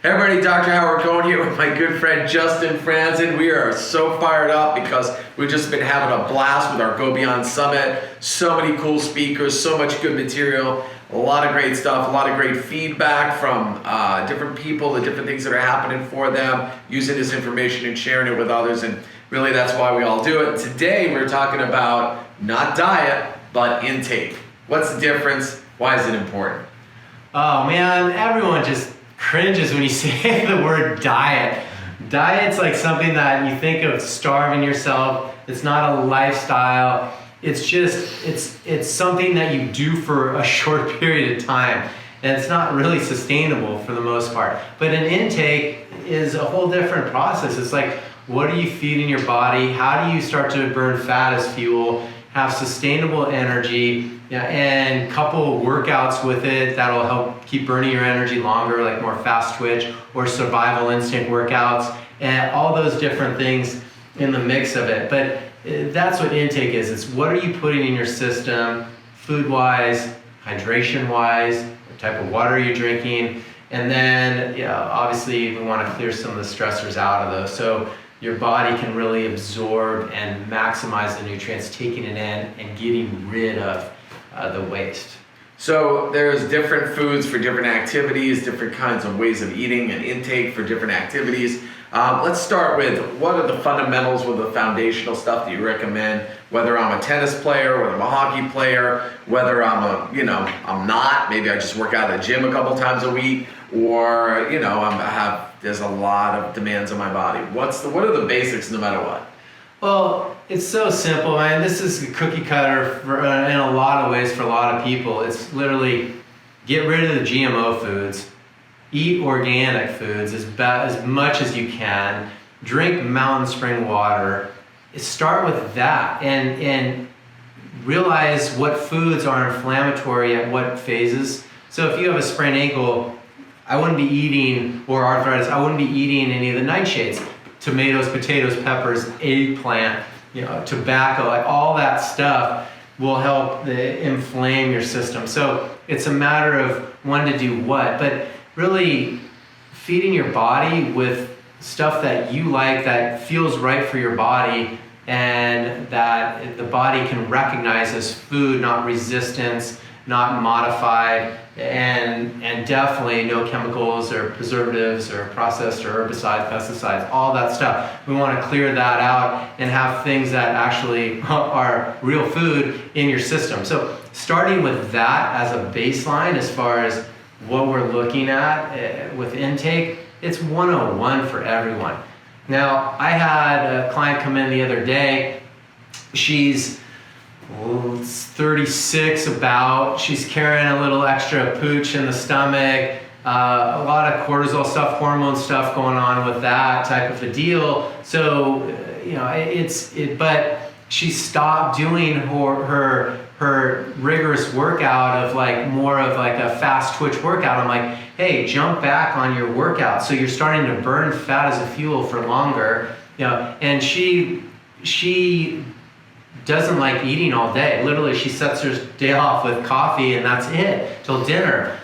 Hey everybody, Dr. Howard Cohen here with my good friend Justin Frandson. We are so fired up because we've just been having a blast with our Go Beyond Summit. So many cool speakers, so much good material, a lot of great stuff, a lot of great feedback from different people, the different things that are happening for them, using this information and sharing it with others, and really that's why we all do it. Today we're talking about not diet, but intake. What's the difference? Why is it important? Oh man, everyone just cringes when you say the word diet. Diet's like something that you think of starving yourself. It's not a lifestyle. It's just, it's something that you do for a short period of time. And it's not really sustainable for the most part. But an intake is a whole different process. It's like, what are you feeding your body? How do you start to burn fat as fuel? Have sustainable energy, and couple workouts with it that'll help keep burning your energy longer, like more fast twitch or survival instinct workouts, and all those different things in the mix of it. But that's what intake is. It's what are you putting in your system, food-wise, hydration-wise, what type of water are you drinking, and then obviously we want to clear some of the stressors out of those. So your body can really absorb and maximize the nutrients, taking it in and getting rid of the waste. So there's different foods for different activities, different kinds of ways of eating and intake for different activities. Let's start with what are the fundamentals, what are the foundational stuff that you recommend, whether I'm a tennis player, whether I'm a hockey player, whether I'm not, maybe I just work out at the gym a couple times a week, or there's a lot of demands on my body. What are the basics no matter what? Well, it's so simple, man. This is a cookie cutter in a lot of ways for a lot of people. It's literally get rid of the GMO foods, eat organic foods as much as you can, drink mountain spring water. Start with that and realize what foods are inflammatory at what phases. So if you have a sprained ankle, I wouldn't be eating, or arthritis, I wouldn't be eating any of the nightshades. Tomatoes, potatoes, peppers, eggplant, tobacco, like all that stuff will help inflame your system. So it's a matter of when to do what, but really feeding your body with stuff that you like, that feels right for your body, and that the body can recognize as food, not resistance, not modified, and definitely no chemicals or preservatives or processed or herbicides, pesticides, all that stuff. We want to clear that out and have things that actually are real food in your system. So starting with that as a baseline as far as what we're looking at with intake, it's 101 for everyone. Now, I had a client come in the other day. She's 36 about. She's carrying a little extra pooch in the stomach, a lot of cortisol stuff, hormone stuff going on with that type of a deal. So, but she stopped doing her rigorous workout of like more of like a fast twitch workout. I'm like, hey, jump back on your workout. So you're starting to burn fat as a fuel for longer, and she doesn't like eating all day. Literally, she sets her day off with coffee and that's it till dinner.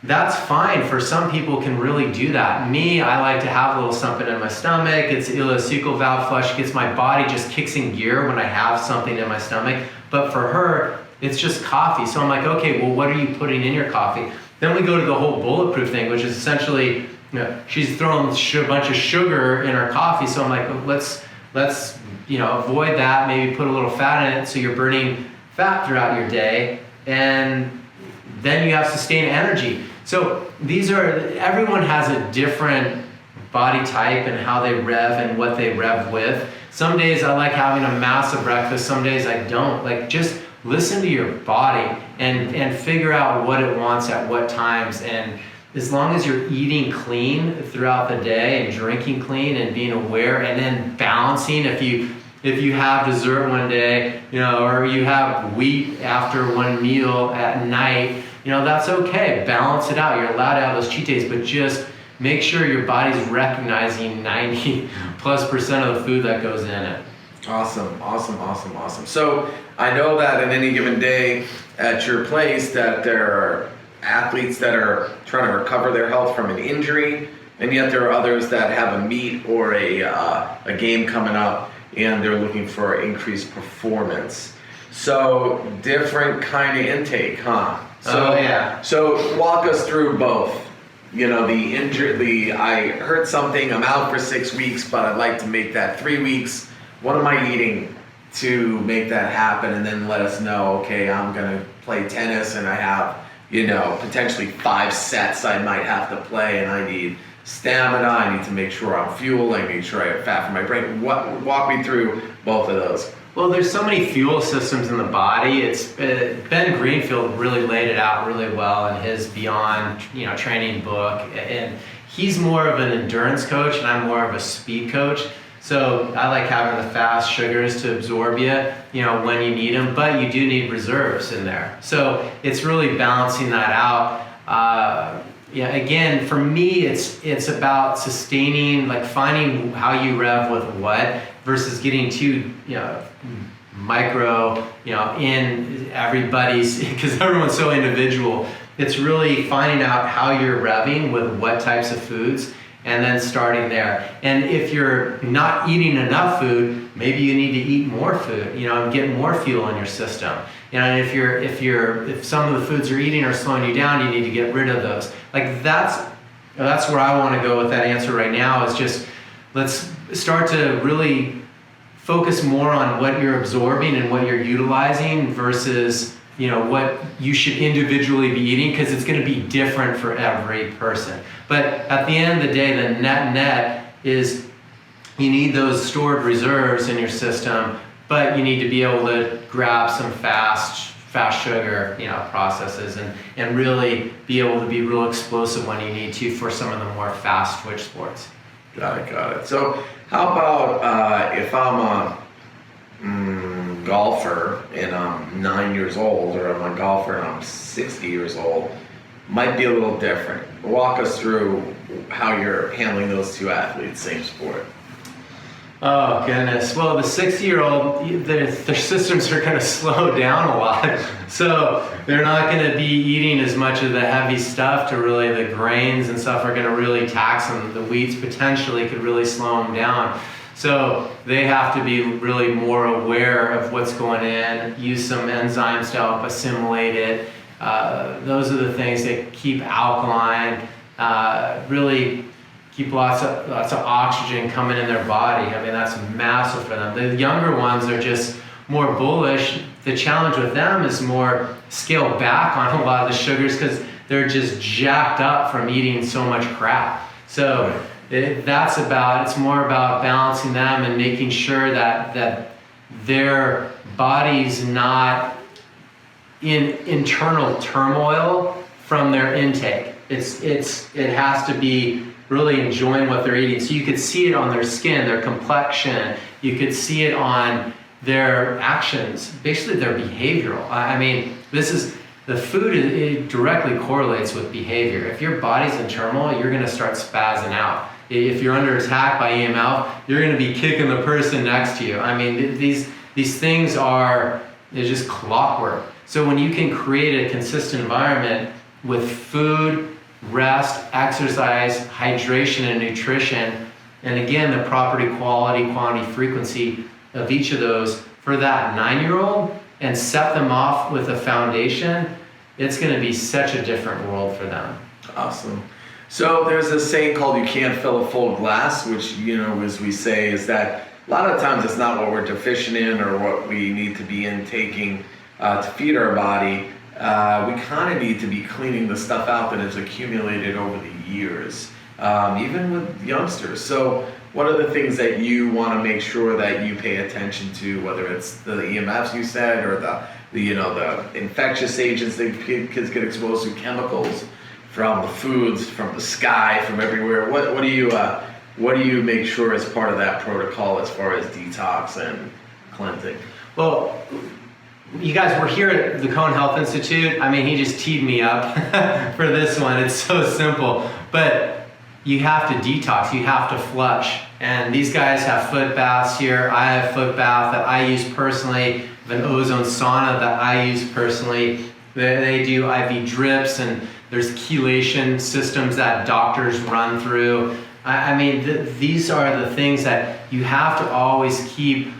That's fine. For some people can really do that. Me, I like to have a little something in my stomach. It's ileocecal valve flush. Gets my body just kicks in gear when I have something in my stomach. But for her, it's just coffee. So I'm like, okay, well, what are you putting in your coffee? Then we go to the whole bulletproof thing, which is essentially, she's throwing a bunch of sugar in her coffee. So I'm like, let's avoid that, maybe put a little fat in it so you're burning fat throughout your day, and then you have sustained energy. So everyone has a different body type and how they rev and what they rev with. Some days I like having a massive breakfast, some days I don't. Like, just listen to your body and figure out what it wants at what times. And as long as you're eating clean throughout the day and drinking clean and being aware and then balancing, if you have dessert one day, or you have wheat after one meal at night, that's okay. Balance it out. You're allowed to have those cheat days, but just make sure your body's recognizing 90+% of the food that goes in it. Awesome. So I know that in any given day at your place that there are athletes that are trying to recover their health from an injury, and yet there are others that have a meet or a game coming up, and they're looking for increased performance. So different kind of intake, huh? So, yeah. So walk us through both. You know, I heard something, I'm out for 6 weeks, but I'd like to make that 3 weeks. What am I eating to make that happen? And then let us know, okay, I'm going to play tennis and I have, you know, potentially 5 sets I might have to play, and I need stamina, I need to make sure I'm fueled, I need sure I have fat for my brain. Walk me through both of those. Well, there's so many fuel systems in the body. It's Ben Greenfield really laid it out really well in his Beyond, training book, and he's more of an endurance coach and I'm more of a speed coach. So I like having the fast sugars to absorb you, when you need them, but you do need reserves in there. So it's really balancing that out. Again, for me, it's about sustaining, like finding how you rev with what versus getting too, micro, in everybody's, because everyone's so individual. It's really finding out how you're revving with what types of foods, and then starting there. And if you're not eating enough food, maybe you need to eat more food, and get more fuel in your system. And if some of the foods you're eating are slowing you down, you need to get rid of those. Like that's where I want to go with that answer right now, is just let's start to really focus more on what you're absorbing and what you're utilizing versus what you should individually be eating, because it's going to be different for every person. But at the end of the day, the net is you need those stored reserves in your system, but you need to be able to grab some fast sugar processes and really be able to be real explosive when you need to for some of the more fast twitch sports. Got it. So how about if I'm a golfer and I'm 9 years old, or I'm a golfer and I'm 60 years old? Might be a little different. Walk us through how you're handling those two athletes, same sport. Oh goodness. Well, the 60-year-old, their systems are going to slow down a lot. So they're not going to be eating as much of the heavy stuff, to really, the grains and stuff are going to really tax them. The wheats potentially could really slow them down. So they have to be really more aware of what's going in, use some enzymes to help assimilate it. Those are the things that keep alkaline, really keep lots of oxygen coming in their body. I mean, that's massive for them. The younger ones are just more bullish. The challenge with them is more scale back on a lot of the sugars, because they're just jacked up from eating so much crap. So it's more about balancing them and making sure that their body's not in internal turmoil from their intake. It has to be really enjoying what they're eating. So you could see it on their skin, their complexion. You could see it on their actions, basically their behavioral. I mean, the food, it directly correlates with behavior. If your body's in turmoil, you're going to start spazzing out. If you're under attack by EMF, you're going to be kicking the person next to you. I mean, these things they're just clockwork. So when you can create a consistent environment with food, rest, exercise, hydration, and nutrition, and again, the property, quality, quantity, frequency of each of those for that 9-year-old, and set them off with a foundation, it's going to be such a different world for them. Awesome. So there's a saying called "you can't fill a full glass," which, as we say, is that a lot of times it's not what we're deficient in or what we need to be intaking to feed our body. We kind of need to be cleaning the stuff out that has accumulated over the years, even with youngsters. So what are the things that you want to make sure that you pay attention to, whether it's the EMFs you said, or the infectious agents that kids get exposed to, chemicals from the foods, from the sky, from everywhere? What do you make sure is part of that protocol as far as detox and cleansing? Well, you guys were here at the Cone Health Institute. I mean, he just teed me up for this one. It's so simple, but you have to detox, you have to flush. And these guys have foot baths here. I have foot bath that I use personally, an ozone sauna that I use personally. They do IV drips, and There's chelation systems that doctors run through. I mean, these are the things that you have to always keep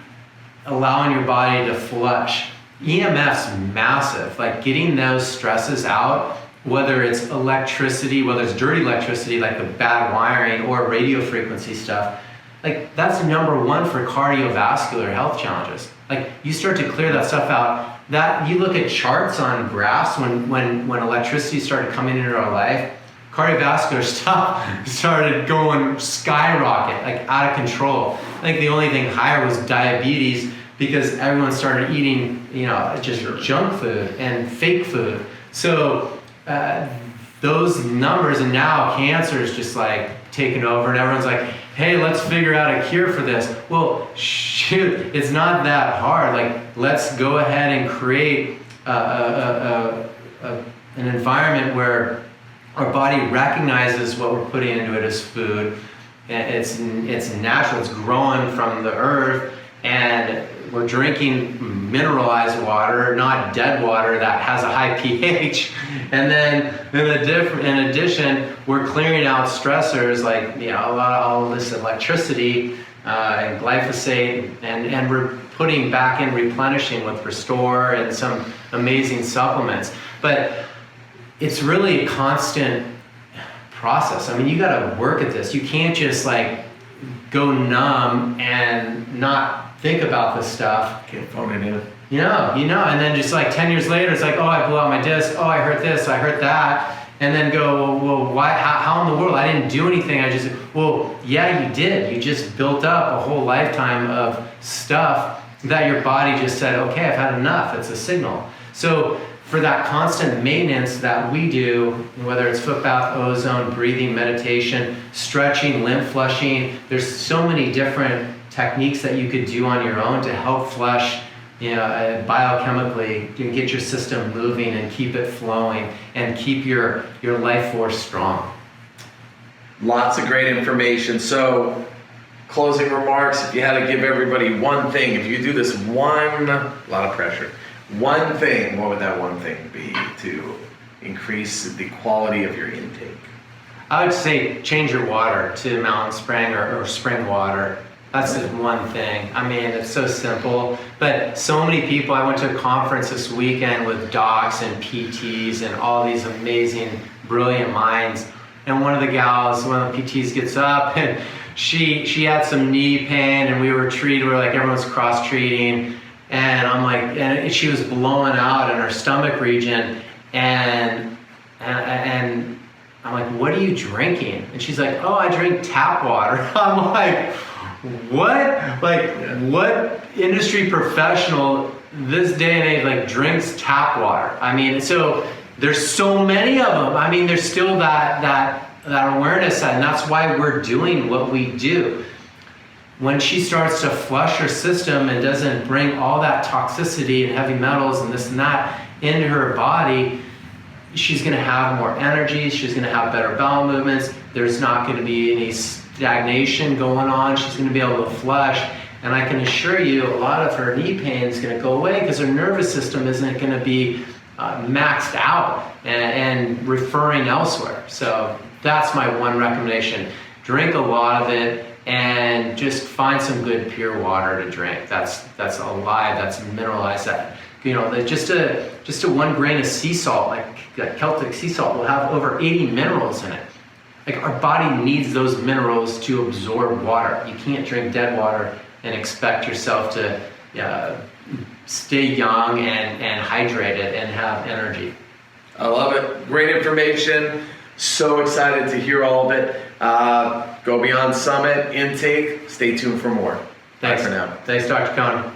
allowing your body to flush. EMF's massive, like getting those stresses out, whether it's electricity, whether it's dirty electricity, like the bad wiring, or radio frequency stuff, like that's number one for cardiovascular health challenges. Like you start to clear that stuff out, that you look at charts on graphs when electricity started coming into our life, cardiovascular stuff started going skyrocket, like out of control. I think the only thing higher was diabetes, because everyone started eating, just junk food and fake food. So those numbers, and now cancer is just like taking over, and everyone's like, hey, let's figure out a cure for this. Well, shoot, it's not that hard. Like, let's go ahead and create an environment where our body recognizes what we're putting into it as food. It's natural, it's growing from the earth, and we're drinking mineralized water, not dead water that has a high pH. And then in addition, we're clearing out stressors like all this electricity and glyphosate, and we're putting back in replenishing with Restore and some amazing supplements. But it's really a constant process. I mean, you got to work at this. You can't just like go numb and not think about this stuff. Can't phone it in. And then just like 10 years later, it's like, oh, I blew out my disc. Oh, I hurt this, I hurt that. And then go, well, why? How in the world? I didn't do anything. Well, yeah, you did. You just built up a whole lifetime of stuff that your body just said, okay, I've had enough. It's a signal. So for that constant maintenance that we do, whether it's foot bath, ozone, breathing, meditation, stretching, lymph flushing, there's so many different techniques that you could do on your own to help flush, biochemically, to get your system moving and keep it flowing and keep your life force strong. Lots of great information. So, closing remarks, if you had to give everybody one thing, if you do this a lot of pressure, one thing, what would that one thing be to increase the quality of your intake? I would say change your water to mountain spring or spring water. That's just one thing. I mean, it's so simple, but so many people, I went to a conference this weekend with docs and PTs and all these amazing, brilliant minds. And one of the PTs gets up and she had some knee pain, and we were like everyone's cross-treating. And I'm like, and she was blowing out in her stomach region, and I'm like, what are you drinking? And she's like, oh, I drink tap water. I'm like, what? Like, what industry professional this day and age like drinks tap water? I mean, so there's so many of them. I mean, there's still that awareness, and that's why we're doing what we do. When she starts to flush her system and doesn't bring all that toxicity and heavy metals and this and that into her body, she's going to have more energy, she's going to have better bowel movements, there's not going to be any stagnation going on, she's going to be able to flush, and I can assure you a lot of her knee pain is going to go away because her nervous system isn't going to be maxed out and referring elsewhere. So that's my one recommendation. Drink a lot of it, and just find some good pure water to drink. That's alive, that's mineralized. That just a 1 grain of sea salt, like Celtic sea salt, will have over 80 minerals in it. Like, our body needs those minerals to absorb water. You can't drink dead water and expect yourself to stay young and hydrated and have energy. I love it. Great information. So excited to hear all of it. Go Beyond Summit intake. Stay tuned for more. Thanks. Bye for now. Thanks, Dr. Coney.